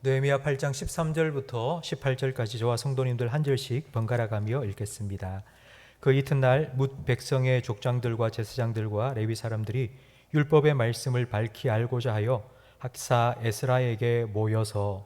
느헤미야 8장 13절부터 18절까지 저와 성도님들 한 절씩 번갈아 가며 읽겠습니다. 그 이튿날 뭇 백성의 족장들과 제사장들과 레위 사람들이 율법의 말씀을 밝히 알고자 하여 학사 에스라에게 모여서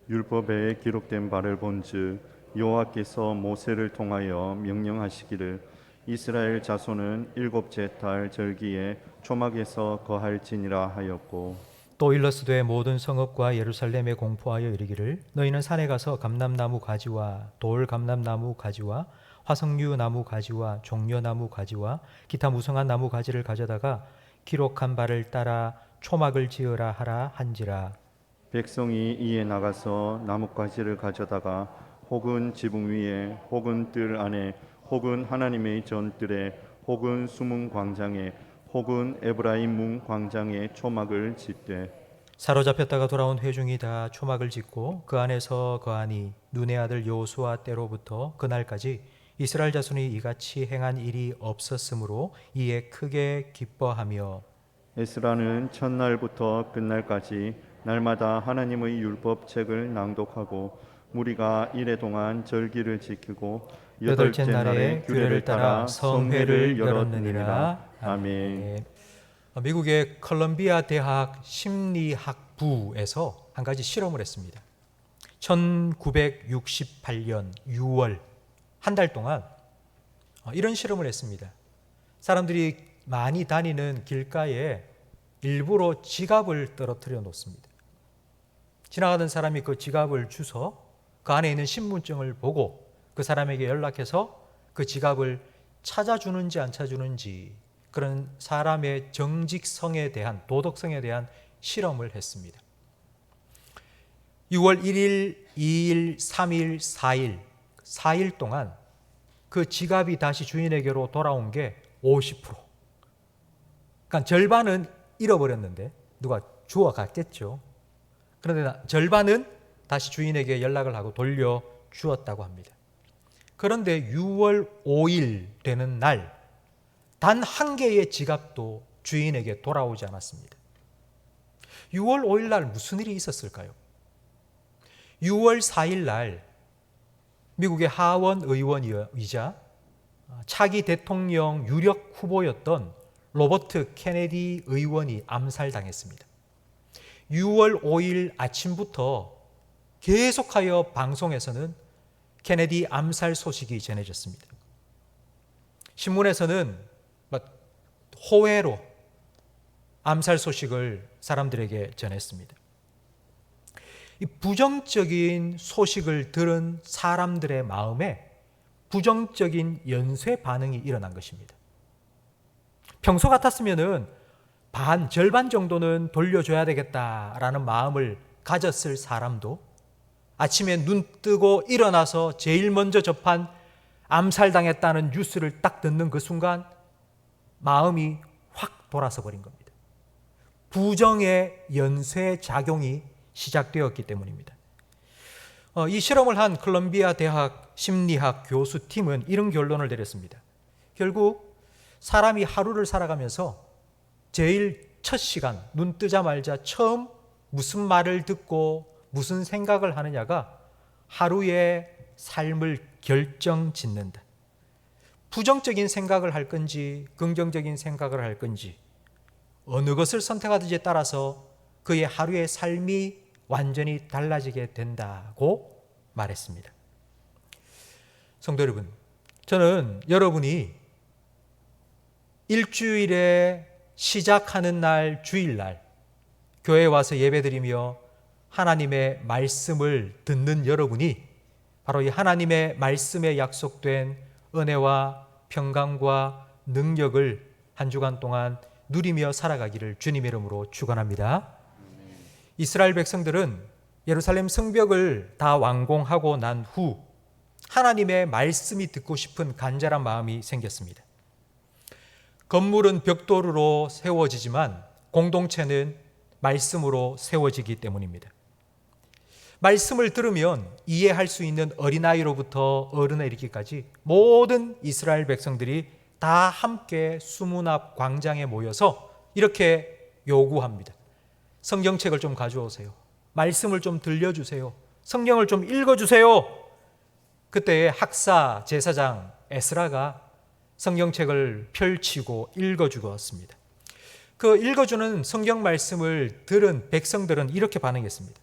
율법에 기록된 바를 본즉 여호와께서 모세를 통하여 명령하시기를 이스라엘 자손은 일곱째 달 절기에 초막에서 거할지니라 하였고, 또 일러스되 모든 성읍과 예루살렘에 공포하여 이르기를 너희는 산에 가서 감람나무 가지와 돌 감람나무 가지와 화석류 나무 가지와 종려나무 가지와 기타 무성한 나무 가지를 가져다가 기록한 바를 따라 초막을 지으라 하라 한지라. 백성이 이에 나가서 나뭇가지를 가져다가 혹은 지붕 위에 혹은 뜰 안에 혹은 하나님의 전뜰에 혹은 수문 광장에 혹은 에브라임 문 광장에 초막을 짓되, 사로잡혔다가 돌아온 회중이 다 초막을 짓고 그 안에서 거하니 눈의 아들 여호수아 때로부터 그날까지 이스라엘 자손이 이같이 행한 일이 없었으므로 이에 크게 기뻐하며 에스라는 첫날부터 끝날까지 날마다 하나님의 율법책을 낭독하고 무리가 이래 동안 절기를 지키고 여덟째 여덟째 날에 날에 규례를 따라 성회를 열었느니라. 아멘. 미국의 컬럼비아 대학 심리학부에서 한 가지 실험을 했습니다. 1968년 6월 한 달 동안 이런 실험을 했습니다. 사람들이 많이 다니는 길가에 일부러 지갑을 떨어뜨려 놓습니다. 지나가던 사람이 그 지갑을 주워 그 안에 있는 신분증을 보고 그 사람에게 연락해서 그 지갑을 찾아주는지 안 찾아주는지 그런 사람의 정직성에 대한 도덕성에 대한 실험을 했습니다. 6월 1일, 2일, 3일, 4일 동안 그 지갑이 다시 주인에게로 돌아온 게 50%. 그러니까 절반은 잃어버렸는데 누가 주워 갔겠죠. 그런데 절반은 다시 주인에게 연락을 하고 돌려 주었다고 합니다. 그런데 6월 5일 되는 날 단 한 개의 지갑도 주인에게 돌아오지 않았습니다. 6월 5일 날 무슨 일이 있었을까요? 6월 4일 날 미국의 하원 의원이자 차기 대통령 유력 후보였던 로버트 케네디 의원이 암살당했습니다. 6월 5일 아침부터 계속하여 방송에서는 케네디 암살 소식이 전해졌습니다. 신문에서는 호외로 암살 소식을 사람들에게 전했습니다. 이 부정적인 소식을 들은 사람들의 마음에 부정적인 연쇄 반응이 일어난 것입니다. 평소 같았으면은 절반 정도는 돌려줘야 되겠다라는 마음을 가졌을 사람도 아침에 눈 뜨고 일어나서 제일 먼저 접한 암살당했다는 뉴스를 딱 듣는 그 순간 마음이 확 돌아서 버린 겁니다. 부정의 연쇄 작용이 시작되었기 때문입니다. 이 실험을 한 콜롬비아 대학 심리학 교수팀은 이런 결론을 내렸습니다. 결국 사람이 하루를 살아가면서 제일 첫 시간, 눈 뜨자마자 처음 무슨 말을 듣고 무슨 생각을 하느냐가 하루의 삶을 결정짓는다. 부정적인 생각을 할 건지 긍정적인 생각을 할 건지 어느 것을 선택하든지에 따라서 그의 하루의 삶이 완전히 달라지게 된다고 말했습니다. 성도 여러분, 저는 여러분이 일주일에 시작하는 날 주일날 교회에 와서 예배드리며 하나님의 말씀을 듣는 여러분이 바로 이 하나님의 말씀에 약속된 은혜와 평강과 능력을 한 주간 동안 누리며 살아가기를 주님의 이름으로 축원합니다. 이스라엘 백성들은 예루살렘 성벽을 다 완공하고 난 후 하나님의 말씀이 듣고 싶은 간절한 마음이 생겼습니다. 건물은 벽돌로 세워지지만 공동체는 말씀으로 세워지기 때문입니다. 말씀을 들으면 이해할 수 있는 어린아이로부터 어른에 이르기까지 모든 이스라엘 백성들이 다 함께 수문 앞 광장에 모여서 이렇게 요구합니다. 성경책을 좀 가져오세요. 말씀을 좀 들려주세요. 성경을 좀 읽어주세요. 그때 학사 제사장 에스라가 성경책을 펼치고 읽어주었습니다. 그 읽어주는 성경 말씀을 들은 백성들은 이렇게 반응했습니다.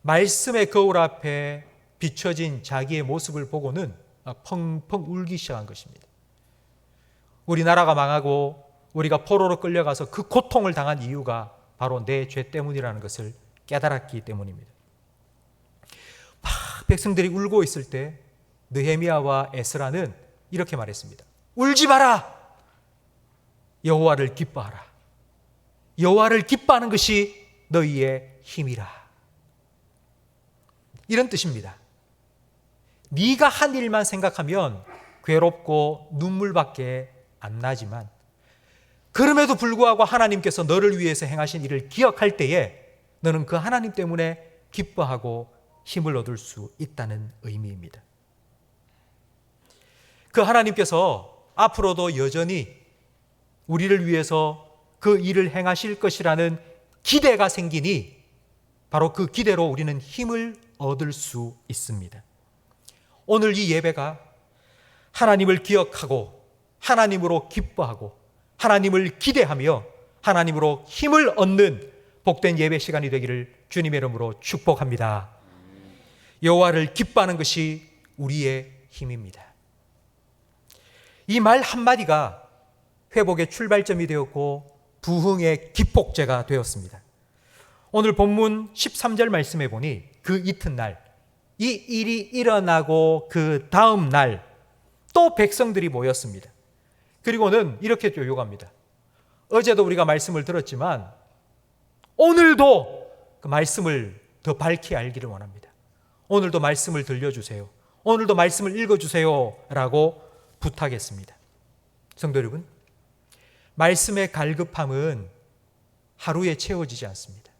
말씀의 거울 앞에 비춰진 자기의 모습을 보고는 펑펑 울기 시작한 것입니다. 우리나라가 망하고 우리가 포로로 끌려가서 그 고통을 당한 이유가 바로 내 죄 때문이라는 것을 깨달았기 때문입니다. 막 백성들이 울고 있을 때 느헤미야와 에스라는 이렇게 말했습니다. 울지 마라. 여호와를 기뻐하라. 여호와를 기뻐하는 것이 너희의 힘이라. 이런 뜻입니다. 네가 한 일만 생각하면 괴롭고 눈물밖에 안 나지만 그럼에도 불구하고 하나님께서 너를 위해서 행하신 일을 기억할 때에 너는 그 하나님 때문에 기뻐하고 힘을 얻을 수 있다는 의미입니다. 그 하나님께서 앞으로도 여전히 우리를 위해서 그 일을 행하실 것이라는 기대가 생기니 바로 그 기대로 우리는 힘을 얻을 수 있습니다. 오늘 이 예배가 하나님을 기억하고 하나님으로 기뻐하고 하나님을 기대하며 하나님으로 힘을 얻는 복된 예배 시간이 되기를 주님의 이름으로 축복합니다. 여호와를 기뻐하는 것이 우리의 힘입니다. 이 말 한마디가 회복의 출발점이 되었고 부흥의 기폭제가 되었습니다. 오늘 본문 13절 말씀에 보니 그 이튿날 이 일이 일어나고 그 다음 날 또 백성들이 모였습니다. 그리고는 이렇게 요구합니다. 어제도 우리가 말씀을 들었지만 오늘도 그 말씀을 더 밝히 알기를 원합니다. 오늘도 말씀을 들려주세요. 오늘도 말씀을 읽어주세요 라고 부탁했습니다. 성도 여러분, 말씀의 갈급함은 하루에 채워지지 않습니다.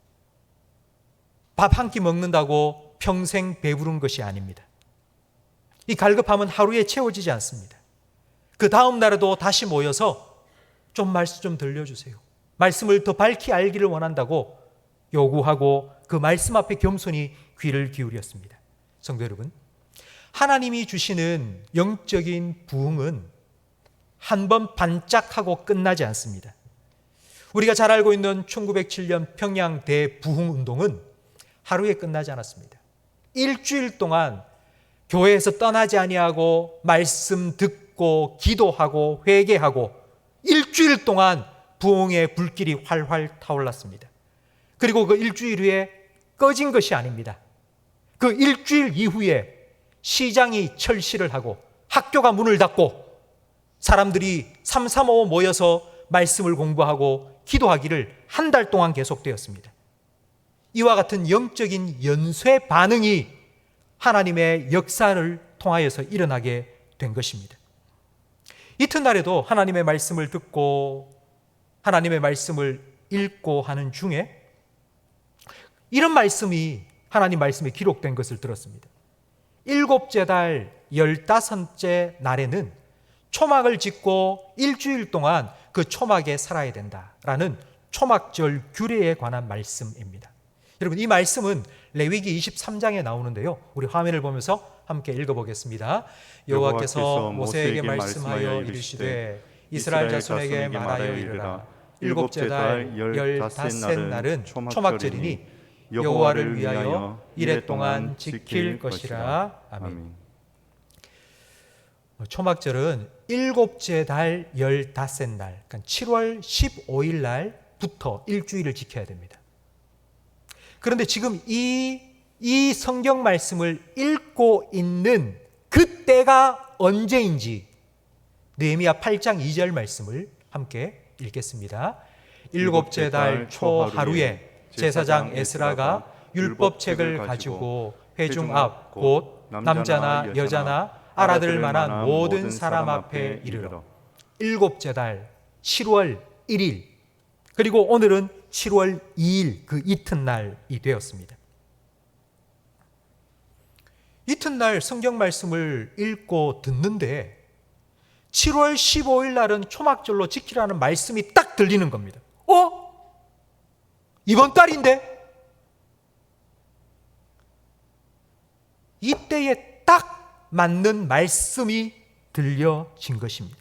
밥 한 끼 먹는다고 평생 배부른 것이 아닙니다. 이 갈급함은 하루에 채워지지 않습니다. 그 다음 날에도 다시 모여서 좀 말씀 좀 들려주세요. 말씀을 더 밝히 알기를 원한다고 요구하고 그 말씀 앞에 겸손히 귀를 기울였습니다. 성도 여러분, 하나님이 주시는 영적인 부흥은 한 번 반짝하고 끝나지 않습니다. 우리가 잘 알고 있는 1907년 평양 대부흥운동은 하루에 끝나지 않았습니다. 일주일 동안 교회에서 떠나지 아니하고 말씀 듣고 기도하고 회개하고 일주일 동안 부흥의 불길이 활활 타올랐습니다. 그리고 그 일주일 후에 꺼진 것이 아닙니다. 그 일주일 이후에 시장이 철시를 하고 학교가 문을 닫고 사람들이 삼삼오오 모여서 말씀을 공부하고 기도하기를 한 달 동안 계속되었습니다. 이와 같은 영적인 연쇄 반응이 하나님의 역사를 통하여서 일어나게 된 것입니다. 이튿날에도 하나님의 말씀을 듣고 하나님의 말씀을 읽고 하는 중에 이런 말씀이 하나님 말씀에 기록된 것을 들었습니다. 7째 달 15째 날에는 초막을 짓고 일주일 동안 그 초막에 살아야 된다라는 초막절 규례에 관한 말씀입니다. 여러분, 이 말씀은 레위기 23장에 나오는데요. 우리 화면을 보면서 함께 읽어보겠습니다. 여호와께서 모세에게 말씀하여 이르시되 이스라엘 자손에게 말하여 이르라. 7째 달 15날은 초막절이니 여호와를 위하여 이레 동안 지킬 것이라. 아멘. 초막절은 7째 달 15날, 그러니까 7월 15일 날부터 일주일을 지켜야 됩니다. 그런데 지금 이 성경 말씀을 읽고 있는 그때가 언제인지 느헤미야 8장 2절 말씀을 함께 읽겠습니다. 7째 달 초 하루에 제사장 에스라가 율법책을 가지고 회중 앞 곧 남자나 여자나 알아들 만한 모든 사람 앞에 이르러 7째 달 7월 1일 그리고 오늘은 7월 2일 그 이튿날이 되었습니다. 이튿날 성경 말씀을 읽고 듣는데 7월 15일 날은 초막절로 지키라는 말씀이 딱 들리는 겁니다. 이번 달인데? 이때에 딱 맞는 말씀이 들려진 것입니다.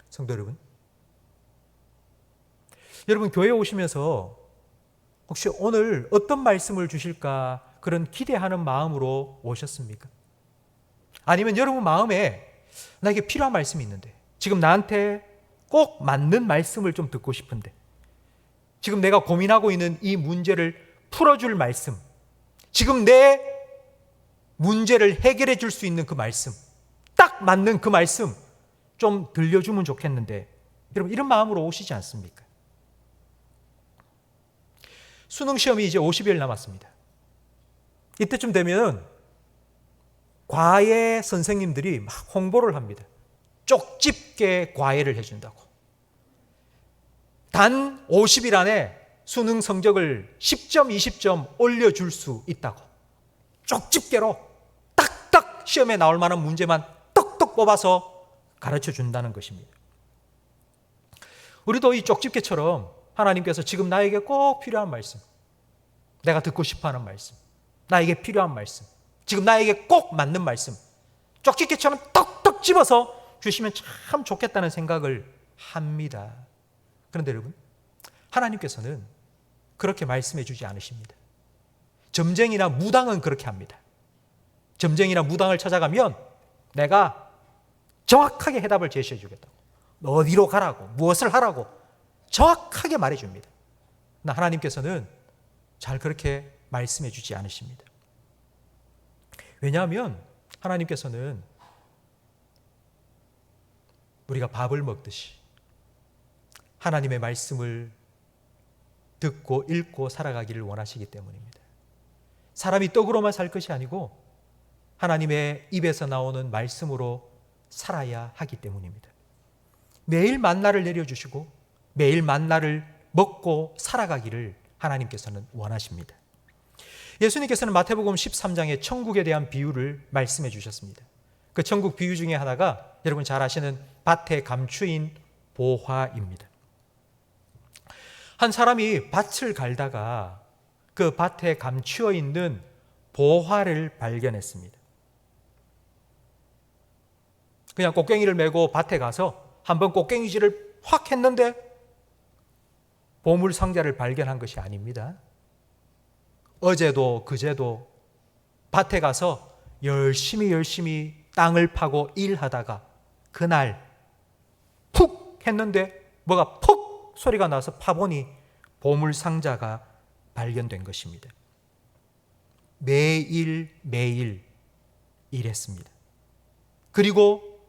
성도 여러분, 여러분 교회에 오시면서 혹시 오늘 어떤 말씀을 주실까 그런 기대하는 마음으로 오셨습니까? 아니면 여러분 마음에 나에게 필요한 말씀이 있는데 지금 나한테 꼭 맞는 말씀을 좀 듣고 싶은데 지금 내가 고민하고 있는 이 문제를 풀어줄 말씀, 지금 내 문제를 해결해 줄 수 있는 그 말씀, 딱 맞는 그 말씀 좀 들려주면 좋겠는데 여러분 이런 마음으로 오시지 않습니까? 수능 시험이 이제 50일 남았습니다. 이때쯤 되면 과외 선생님들이 막 홍보를 합니다. 쪽집게 과외를 해준다고. 단 50일 안에 수능 성적을 10점, 20점 올려줄 수 있다고. 쪽집게로 딱딱 시험에 나올 만한 문제만 떡떡 뽑아서 가르쳐 준다는 것입니다. 우리도 이 쪽집게처럼 하나님께서 지금 나에게 꼭 필요한 말씀, 내가 듣고 싶어하는 말씀, 나에게 필요한 말씀, 지금 나에게 꼭 맞는 말씀, 쪽집게처럼 떡떡 집어서 주시면 참 좋겠다는 생각을 합니다. 그런데 여러분, 하나님께서는 그렇게 말씀해 주지 않으십니다. 점쟁이나 무당은 그렇게 합니다. 점쟁이나 무당을 찾아가면 내가 정확하게 해답을 제시해 주겠다고, 어디로 가라고, 무엇을 하라고 정확하게 말해 줍니다. 그러나 하나님께서는 잘 그렇게 말씀해 주지 않으십니다. 왜냐하면 하나님께서는 우리가 밥을 먹듯이 하나님의 말씀을 듣고 읽고 살아가기를 원하시기 때문입니다. 사람이 떡으로만 살 것이 아니고 하나님의 입에서 나오는 말씀으로 살아야 하기 때문입니다. 매일 만나를 내려주시고 매일 만나를 먹고 살아가기를 하나님께서는 원하십니다. 예수님께서는 마태복음 13장에 천국에 대한 비유를 말씀해 주셨습니다. 그 천국 비유 중에 하나가 여러분 잘 아시는 밭의 감추인 보화입니다. 한 사람이 밭을 갈다가 그 밭에 감추어 있는 보화를 발견했습니다. 그냥 꽃갱이를 메고 밭에 가서 한번 꽃갱이질을 확 했는데 보물 상자를 발견한 것이 아닙니다. 어제도 그제도 밭에 가서 열심히 땅을 파고 일하다가 그날 푹 했는데 뭐가 푹 소리가 나서 파보니 보물 상자가 발견된 것입니다. 매일 일했습니다. 그리고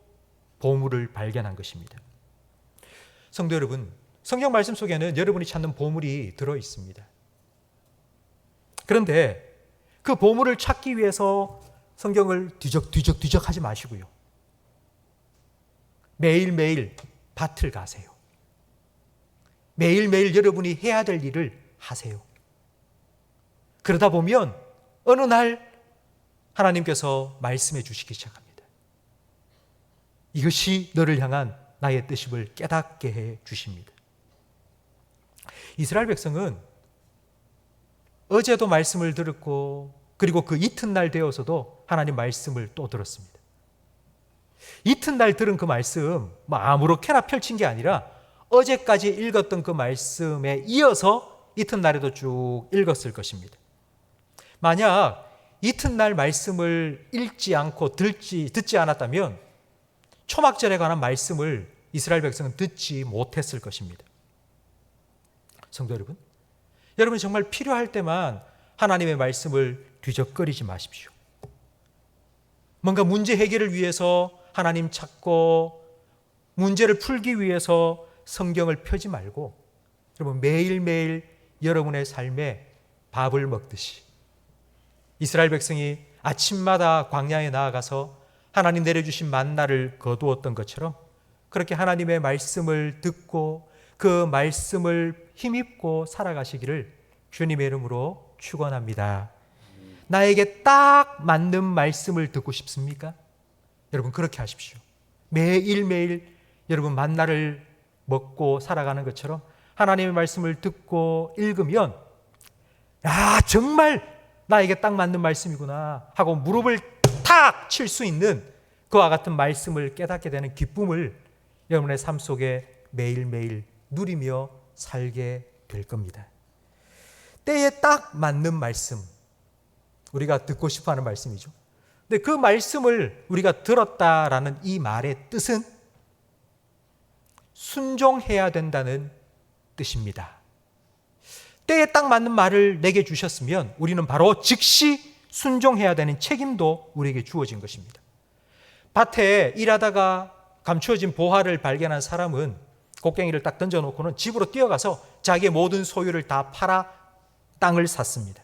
보물을 발견한 것입니다. 성도 여러분, 성경 말씀 속에는 여러분이 찾는 보물이 들어 있습니다. 그런데 그 보물을 찾기 위해서 성경을 뒤적 하지 마시고요. 매일매일 밭을 가세요. 매일매일 여러분이 해야 될 일을 하세요. 그러다 보면 어느 날 하나님께서 말씀해 주시기 시작합니다. 이것이 너를 향한 나의 뜻임을 깨닫게 해 주십니다. 이스라엘 백성은 어제도 말씀을 들었고 그리고 그 이튿날 되어서도 하나님 말씀을 또 들었습니다. 이튿날 들은 그 말씀 아무렇게나 펼친 게 아니라 어제까지 읽었던 그 말씀에 이어서 이튿날에도 쭉 읽었을 것입니다. 만약 이튿날 말씀을 읽지 않고 듣지 않았다면 초막절에 관한 말씀을 이스라엘 백성은 듣지 못했을 것입니다. 성도 여러분, 여러분이 정말 필요할 때만 하나님의 말씀을 뒤적거리지 마십시오. 뭔가 문제 해결을 위해서 하나님 찾고 문제를 풀기 위해서 성경을 펴지 말고 여러분 매일매일 여러분의 삶에 밥을 먹듯이 이스라엘 백성이 아침마다 광야에 나아가서 하나님 내려주신 만나를 거두었던 것처럼 그렇게 하나님의 말씀을 듣고 그 말씀을 힘입고 살아가시기를 주님의 이름으로 축원합니다. 나에게 딱 맞는 말씀을 듣고 싶습니까? 여러분 그렇게 하십시오. 매일매일 여러분 만나를 먹고 살아가는 것처럼 하나님의 말씀을 듣고 읽으면 야, 정말 나에게 딱 맞는 말씀이구나 하고 무릎을 탁 칠 수 있는 그와 같은 말씀을 깨닫게 되는 기쁨을 여러분의 삶 속에 매일매일 누리며 살게 될 겁니다. 때에 딱 맞는 말씀, 우리가 듣고 싶어하는 말씀이죠. 근데 그 말씀을 우리가 들었다라는 이 말의 뜻은 순종해야 된다는 뜻입니다. 때에 딱 맞는 말을 내게 주셨으면 우리는 바로 즉시 순종해야 되는 책임도 우리에게 주어진 것입니다. 밭에 일하다가 감추어진 보화를 발견한 사람은 곡괭이를 딱 던져놓고는 집으로 뛰어가서 자기의 모든 소유를 다 팔아 땅을 샀습니다.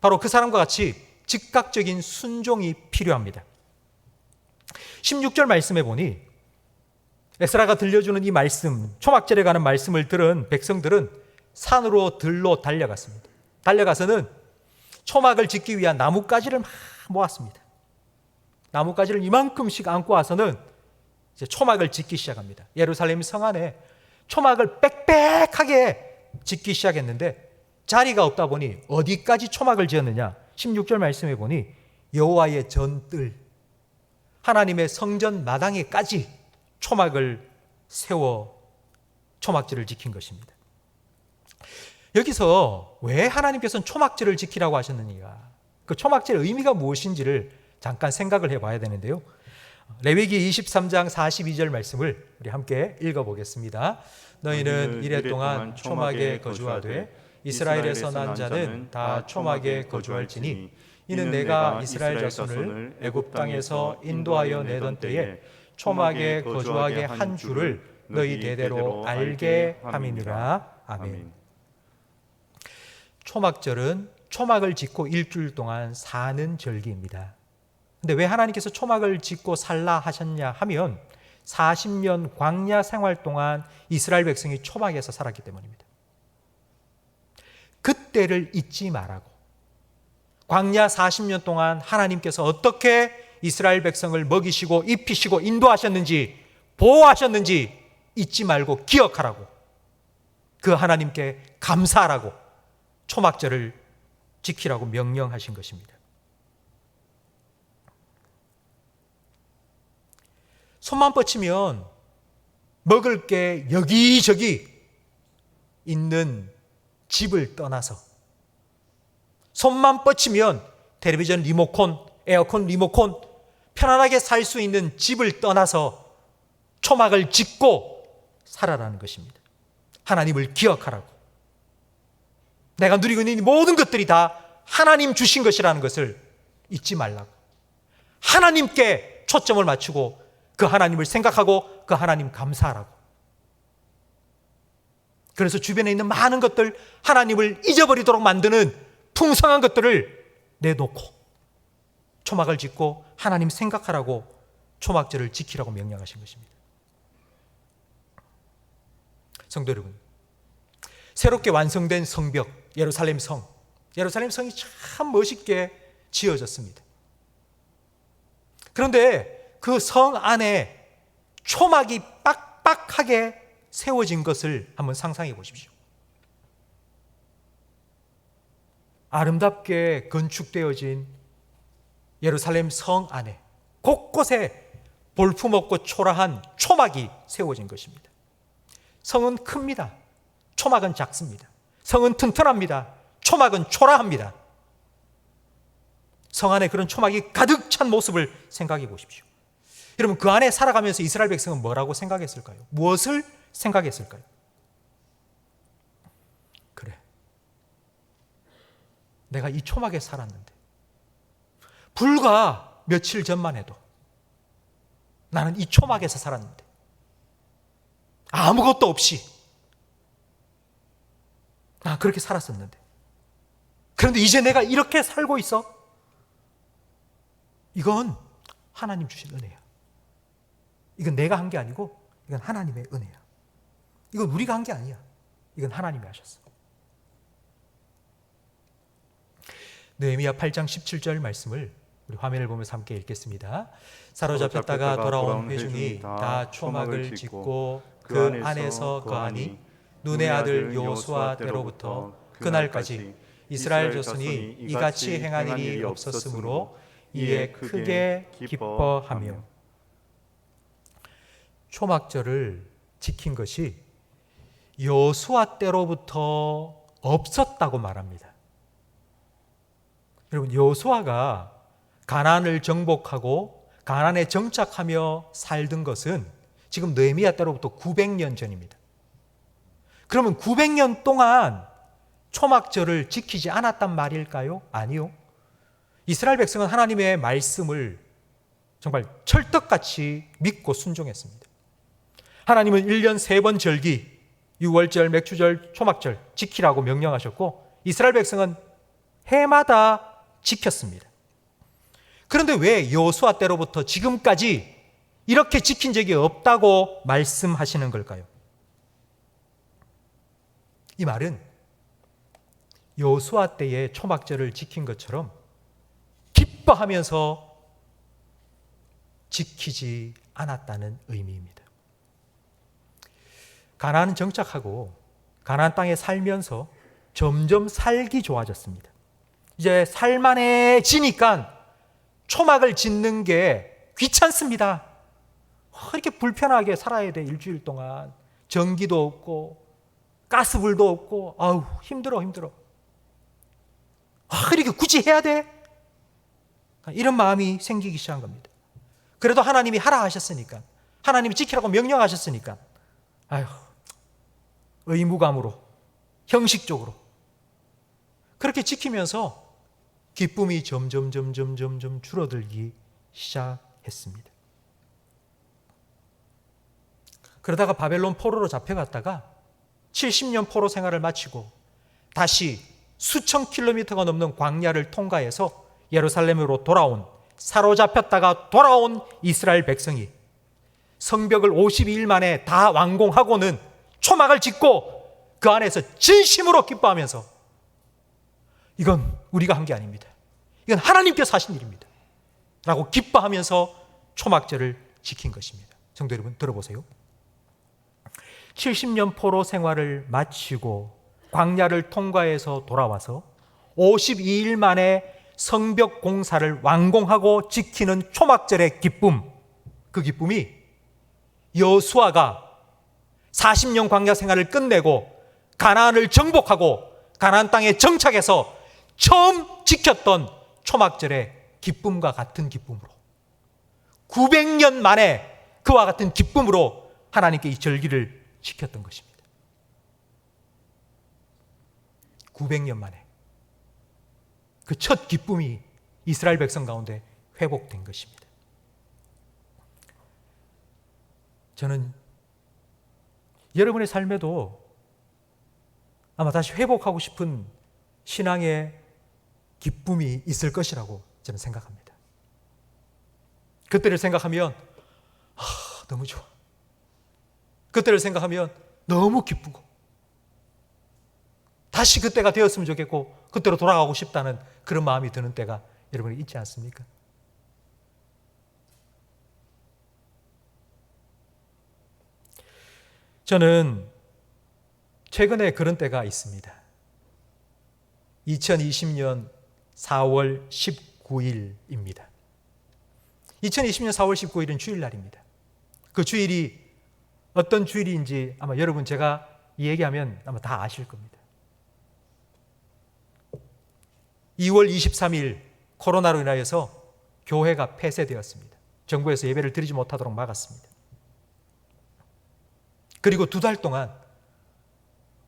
바로 그 사람과 같이 즉각적인 순종이 필요합니다. 16절 말씀에 보니 에스라가 들려주는 이 말씀, 초막절에 가는 말씀을 들은 백성들은 산으로 들로 달려갔습니다. 달려가서는 초막을 짓기 위한 나뭇가지를 막 모았습니다. 나뭇가지를 이만큼씩 안고 와서는 이제 초막을 짓기 시작합니다. 예루살렘 성 안에 초막을 빽빽하게 짓기 시작했는데 자리가 없다 보니 어디까지 초막을 지었느냐? 16절 말씀에 보니 여호와의 전뜰, 하나님의 성전 마당에까지 초막을 세워 초막지를 지킨 것입니다. 여기서 왜 하나님께서는 초막지를 지키라고 하셨느냐? 그 초막지의 의미가 무엇인지를 잠깐 생각을 해봐야 되는데요. 레위기 23장 42절 말씀을 우리 함께 읽어보겠습니다. 너희는 이레 동안 초막에 거주하되 이스라엘에서 난 자는 다 초막에 거주할지니 이는 내가 이스라엘 자손을 애굽 땅에서 인도하여 내던 때에 초막에 거주하게 한 줄을 너희 대대로 알게 함이니라. 아멘. 초막절은 초막을 짓고 일주일 동안 사는 절기입니다. 근데 왜 하나님께서 초막을 짓고 살라 하셨냐 하면 40년 광야 생활 동안 이스라엘 백성이 초막에서 살았기 때문입니다. 그때를 잊지 말라고. 광야 40년 동안 하나님께서 어떻게 이스라엘 백성을 먹이시고 입히시고 인도하셨는지 보호하셨는지 잊지 말고 기억하라고. 그 하나님께 감사하라고 초막절을 지키라고 명령하신 것입니다. 손만 뻗치면 먹을 게 여기저기 있는 집을 떠나서 손만 뻗치면 텔레비전 리모컨, 에어컨 리모컨 편안하게 살 수 있는 집을 떠나서 초막을 짓고 살아라는 것입니다. 하나님을 기억하라고. 내가 누리고 있는 모든 것들이 다 하나님 주신 것이라는 것을 잊지 말라고. 하나님께 초점을 맞추고 그 하나님을 생각하고 그 하나님 감사하라고. 그래서 주변에 있는 많은 것들, 하나님을 잊어버리도록 만드는 풍성한 것들을 내놓고 초막을 짓고 하나님 생각하라고 초막절을 지키라고 명령하신 것입니다. 성도 여러분, 새롭게 완성된 성벽, 예루살렘 성이 참 멋있게 지어졌습니다. 그런데 그 성 안에 초막이 빡빡하게 세워진 것을 한번 상상해 보십시오. 아름답게 건축되어진 예루살렘 성 안에 곳곳에 볼품없고 초라한 초막이 세워진 것입니다. 성은 큽니다. 초막은 작습니다. 성은 튼튼합니다. 초막은 초라합니다. 성 안에 그런 초막이 가득 찬 모습을 생각해 보십시오. 여러분, 그 안에 살아가면서 이스라엘 백성은 뭐라고 생각했을까요? 무엇을 생각했을까요? 그래, 내가 이 초막에 살았는데 불과 며칠 전만 해도 나는 이 초막에서 살았는데 아무것도 없이 그렇게 살았었는데 그런데 이제 내가 이렇게 살고 있어? 이건 하나님 주신 은혜야. 이건 내가 한 게 아니고 이건 하나님의 은혜야. 이건 우리가 한 게 아니야. 이건 하나님이 하셨어. 느헤미야 8장 17절 말씀을 우리 화면을 보면서 함께 읽겠습니다. 사로잡혔다가 돌아온 회중이 다 초막을 짓고 그 안에서 거하니 눈의 아들 여호수아 때로부터 그날까지 이스라엘 자손이 이같이 행한 일이 없었으므로 이에 크게 기뻐하며. 초막절을 지킨 것이 여호수아 때로부터 없었다고 말합니다. 여러분, 여호수아가 가나안을 정복하고 가나안에 정착하며 살던 것은 지금 느헤미야 때로부터 900년 전입니다. 그러면 900년 동안 초막절을 지키지 않았단 말일까요? 아니요. 이스라엘 백성은 하나님의 말씀을 정말 철떡같이 믿고 순종했습니다. 하나님은 1년 3번 절기, 유월절, 맥추절, 초막절 지키라고 명령하셨고 이스라엘 백성은 해마다 지켰습니다. 그런데 왜 여호수아 때로부터 지금까지 이렇게 지킨 적이 없다고 말씀하시는 걸까요? 이 말은 여호수아 때의 초막절을 지킨 것처럼 기뻐하면서 지키지 않았다는 의미입니다. 가나안 정착하고 가나안 땅에 살면서 점점 살기 좋아졌습니다. 이제 살만해지니까 초막을 짓는 게 귀찮습니다. 이렇게 불편하게 살아야 돼. 일주일 동안 전기도 없고 가스불도 없고 아우 힘들어. 이렇게 굳이 해야 돼? 이런 마음이 생기기 시작한 겁니다. 그래도 하나님이 하라 하셨으니까, 하나님이 지키라고 명령하셨으니까 아휴, 의무감으로, 형식적으로 그렇게 지키면서 기쁨이 점점 줄어들기 시작했습니다. 그러다가 바벨론 포로로 잡혀갔다가 70년 포로 생활을 마치고 다시 수천 킬로미터가 넘는 광야를 통과해서 예루살렘으로 돌아온, 사로잡혔다가 돌아온 이스라엘 백성이 성벽을 52일 만에 다 완공하고는 초막을 짓고 그 안에서 진심으로 기뻐하면서 이건 우리가 한 게 아닙니다. 이건 하나님께서 하신 일입니다. 라고 기뻐하면서 초막절을 지킨 것입니다. 성도 여러분, 들어보세요. 70년 포로 생활을 마치고 광야를 통과해서 돌아와서 52일 만에 성벽 공사를 완공하고 지키는 초막절의 기쁨, 그 기쁨이 여호수아가 40년 광야 생활을 끝내고 가나안을 정복하고 가나안 땅에 정착해서 처음 지켰던 초막절의 기쁨과 같은 기쁨으로 900년 만에 그와 같은 기쁨으로 하나님께 이 절기를 지켰던 것입니다. 900년 만에 그 첫 기쁨이 이스라엘 백성 가운데 회복된 것입니다. 저는 여러분의 삶에도 아마 다시 회복하고 싶은 신앙의 기쁨이 있을 것이라고 저는 생각합니다. 그때를 생각하면 너무 좋아. 그때를 생각하면 너무 기쁘고 다시 그때가 되었으면 좋겠고 그때로 돌아가고 싶다는 그런 마음이 드는 때가 여러분이 있지 않습니까? 저는 최근에 그런 때가 있습니다. 2020년 4월 19일입니다. 2020년 4월 19일은 주일날입니다. 그 주일이 어떤 주일인지 아마 여러분 제가 얘기하면 아마 다 아실 겁니다. 2월 23일 코로나로 인하여서 교회가 폐쇄되었습니다. 정부에서 예배를 드리지 못하도록 막았습니다. 그리고 2달 동안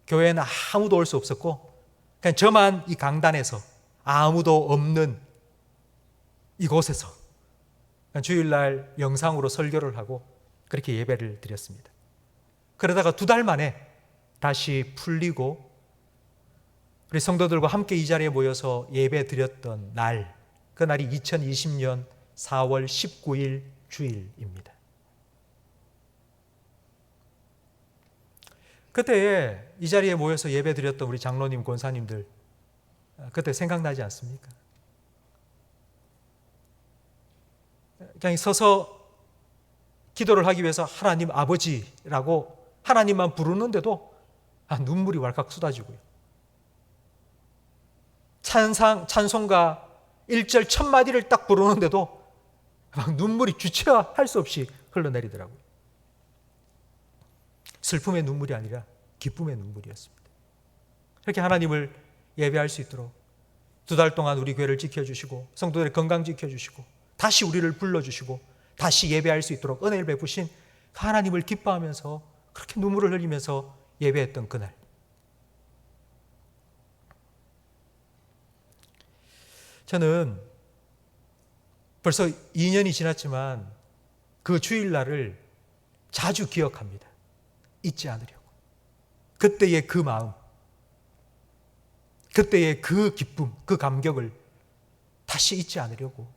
교회에는 아무도 올 수 없었고 그냥 저만 이 강단에서 아무도 없는 이곳에서 주일날 영상으로 설교를 하고 그렇게 예배를 드렸습니다. 그러다가 2달 만에 다시 풀리고 우리 성도들과 함께 이 자리에 모여서 예배 드렸던 날, 그날이 2020년 4월 19일 주일입니다. 그때 이 자리에 모여서 예배 드렸던 우리 장로님, 권사님들 그때 생각나지 않습니까? 그냥 서서 기도를 하기 위해서 하나님 아버지라고 하나님만 부르는데도 눈물이 왈칵 쏟아지고요. 찬송가 1절 첫 마디를 딱 부르는데도 막 눈물이 주체할 수 없이 흘러내리더라고요. 슬픔의 눈물이 아니라 기쁨의 눈물이었습니다. 이렇게 하나님을 예배할 수 있도록 2달 동안 우리 교회를 지켜주시고 성도들의 건강 지켜주시고 다시 우리를 불러주시고 다시 예배할 수 있도록 은혜를 베푸신 하나님을 기뻐하면서 그렇게 눈물을 흘리면서 예배했던 그날, 저는 벌써 2년이 지났지만 그 주일날을 자주 기억합니다. 잊지 않으려고. 그때의 그 마음, 그때의 그 기쁨, 그 감격을 다시 잊지 않으려고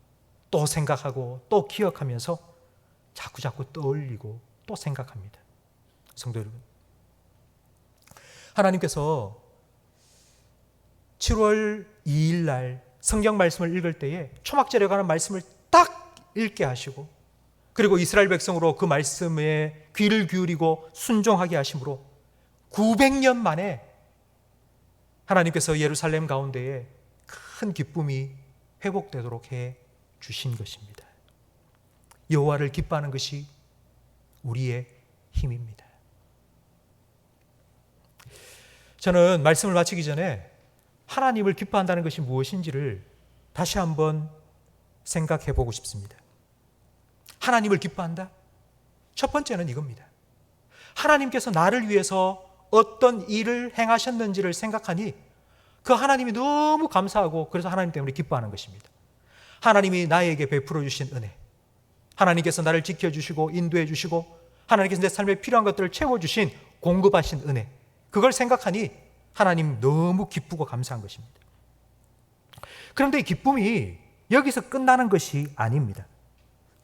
또 생각하고 또 기억하면서 자꾸 떠올리고 또 생각합니다. 성도 여러분, 하나님께서 7월 2일 날 성경 말씀을 읽을 때에 초막절에 관한 말씀을 딱 읽게 하시고 그리고 이스라엘 백성으로 그 말씀에 귀를 기울이고 순종하게 하심으로 900년 만에 하나님께서 예루살렘 가운데에 큰 기쁨이 회복되도록 해 주신 것입니다. 여호와를 기뻐하는 것이 우리의 힘입니다. 저는 말씀을 마치기 전에 하나님을 기뻐한다는 것이 무엇인지를 다시 한번 생각해 보고 싶습니다. 하나님을 기뻐한다? 첫 번째는 이겁니다. 하나님께서 나를 위해서 어떤 일을 행하셨는지를 생각하니 그 하나님이 너무 감사하고 그래서 하나님 때문에 기뻐하는 것입니다. 하나님이 나에게 베풀어 주신 은혜, 하나님께서 나를 지켜주시고 인도해 주시고 하나님께서 내 삶에 필요한 것들을 채워주신 공급하신 은혜, 그걸 생각하니 하나님 너무 기쁘고 감사한 것입니다. 그런데 이 기쁨이 여기서 끝나는 것이 아닙니다.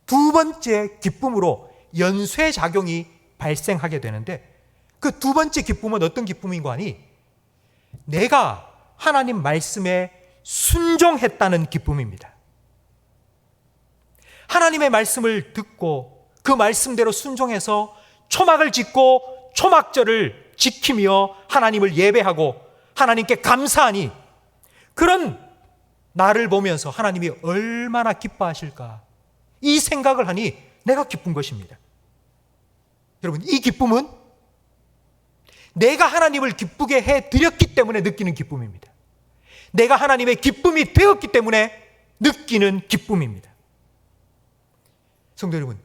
두 번째 기쁨으로 연쇄작용이 발생하게 되는데 그 두 번째 기쁨은 어떤 기쁨인가 하니 내가 하나님 말씀에 순종했다는 기쁨입니다. 하나님의 말씀을 듣고 그 말씀대로 순종해서 초막을 짓고 초막절을 지키며 하나님을 예배하고 하나님께 감사하니 그런 나를 보면서 하나님이 얼마나 기뻐하실까 이 생각을 하니 내가 기쁜 것입니다. 여러분, 이 기쁨은 내가 하나님을 기쁘게 해드렸기 때문에 느끼는 기쁨입니다. 내가 하나님의 기쁨이 되었기 때문에 느끼는 기쁨입니다. 성도 여러분,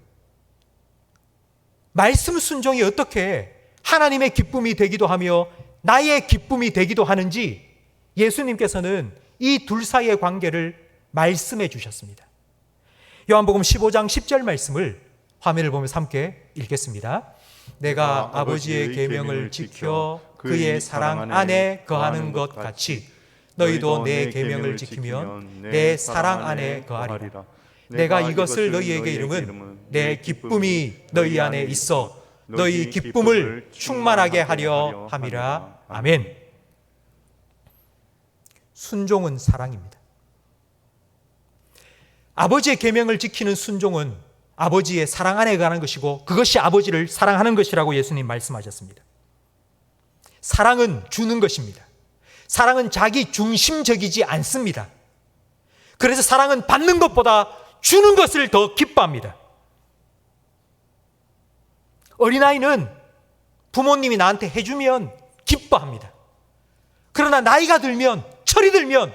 말씀 순종이 어떻게 하나님의 기쁨이 되기도 하며 나의 기쁨이 되기도 하는지 예수님께서는 이 둘 사이의 관계를 말씀해 주셨습니다. 요한복음 15장 10절 말씀을 화면을 보면서 함께 읽겠습니다. 내가 아버지의 계명을 지켜 그의 사랑 안에 거하는 것 같이 너희도 내 계명을 지키면 내 사랑 안에 거하리라. 내가 이것을 너희에게 이름은 내 기쁨이 너희 안에 있어 너희 기쁨을 충만하게 하려 함이라. 아멘. 순종은 사랑입니다. 아버지의 계명을 지키는 순종은 아버지의 사랑 안에 가는 것이고 그것이 아버지를 사랑하는 것이라고 예수님 말씀하셨습니다. 사랑은 주는 것입니다. 사랑은 자기 중심적이지 않습니다. 그래서 사랑은 받는 것보다 주는 것을 더 기뻐합니다. 어린아이는 부모님이 나한테 해주면 기뻐합니다. 그러나 나이가 들면, 철이 들면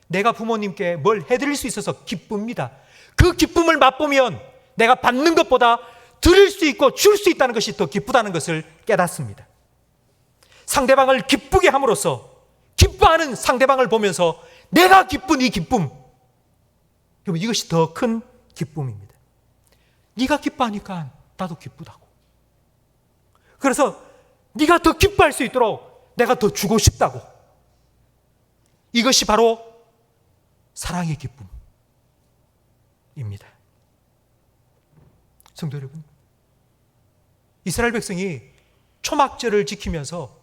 내가 부모님께 뭘 해드릴 수 있어서 기쁩니다. 그 기쁨을 맛보면 내가 받는 것보다 드릴 수 있고 줄 수 있다는 것이 더 기쁘다는 것을 깨닫습니다. 상대방을 기쁘게 함으로써 기뻐하는 상대방을 보면서 내가 기쁜 이 기쁨, 여러분, 이것이 더 큰 기쁨입니다. 네가 기뻐하니까 나도 기쁘다고. 그래서 네가 더 기뻐할 수 있도록 내가 더 주고 싶다고. 이것이 바로 사랑의 기쁨입니다. 성도 여러분, 이스라엘 백성이 초막절을 지키면서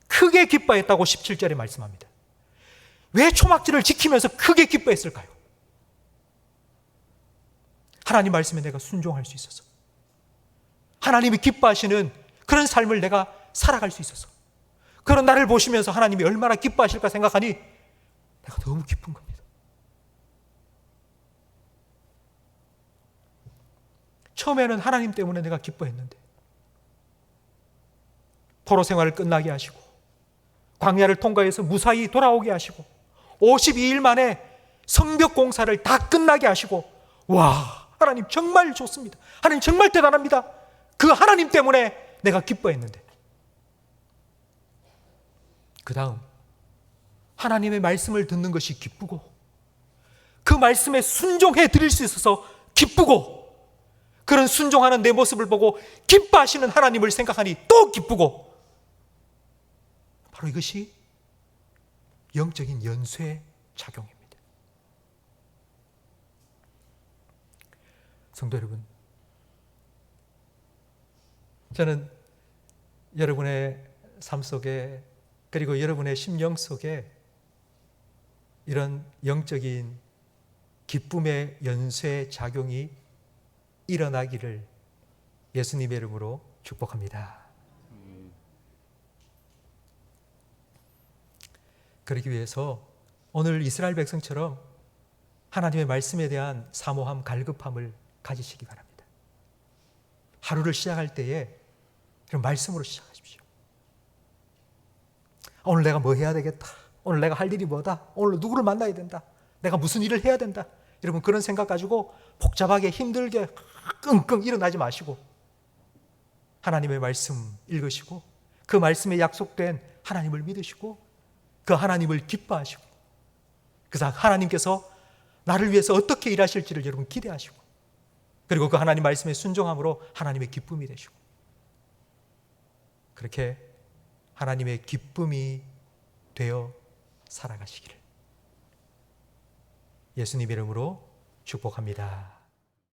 크게 기뻐했다고 17절에 말씀합니다. 왜 초막절을 지키면서 크게 기뻐했을까요? 하나님 말씀에 내가 순종할 수 있어서, 하나님이 기뻐하시는 그런 삶을 내가 살아갈 수 있어서, 그런 나를 보시면서 하나님이 얼마나 기뻐하실까 생각하니 내가 너무 기쁜 겁니다. 처음에는 하나님 때문에 내가 기뻐했는데 포로 생활을 끝나게 하시고 광야를 통과해서 무사히 돌아오게 하시고 52일 만에 성벽 공사를 다 끝나게 하시고, 와, 하나님 정말 좋습니다. 하나님 정말 대단합니다. 그 하나님 때문에 내가 기뻐했는데 그 다음 하나님의 말씀을 듣는 것이 기쁘고 그 말씀에 순종해 드릴 수 있어서 기쁘고 그런 순종하는 내 모습을 보고 기뻐하시는 하나님을 생각하니 또 기쁘고, 바로 이것이 영적인 연쇄 작용입니다. 성도 여러분, 저는 여러분의 삶 속에 그리고 여러분의 심령 속에 이런 영적인 기쁨의 연쇄 작용이 일어나기를 예수님의 이름으로 축복합니다. 그러기 위해서 오늘 이스라엘 백성처럼 하나님의 말씀에 대한 사모함, 갈급함을 가지시기 바랍니다. 하루를 시작할 때에 그런 말씀으로 시작하십시오. 오늘 내가 뭐 해야 되겠다. 오늘 내가 할 일이 뭐다. 오늘 누구를 만나야 된다. 내가 무슨 일을 해야 된다. 여러분 그런 생각 가지고 복잡하게 힘들게 끙끙 일어나지 마시고 하나님의 말씀 읽으시고 그 말씀에 약속된 하나님을 믿으시고 그 하나님을 기뻐하시고 그래서 하나님께서 나를 위해서 어떻게 일하실지를 여러분 기대하시고 그리고 그 하나님 말씀에 순종함으로 하나님의 기쁨이 되시고 그렇게 하나님의 기쁨이 되어 살아가시기를 예수님 이름으로 축복합니다.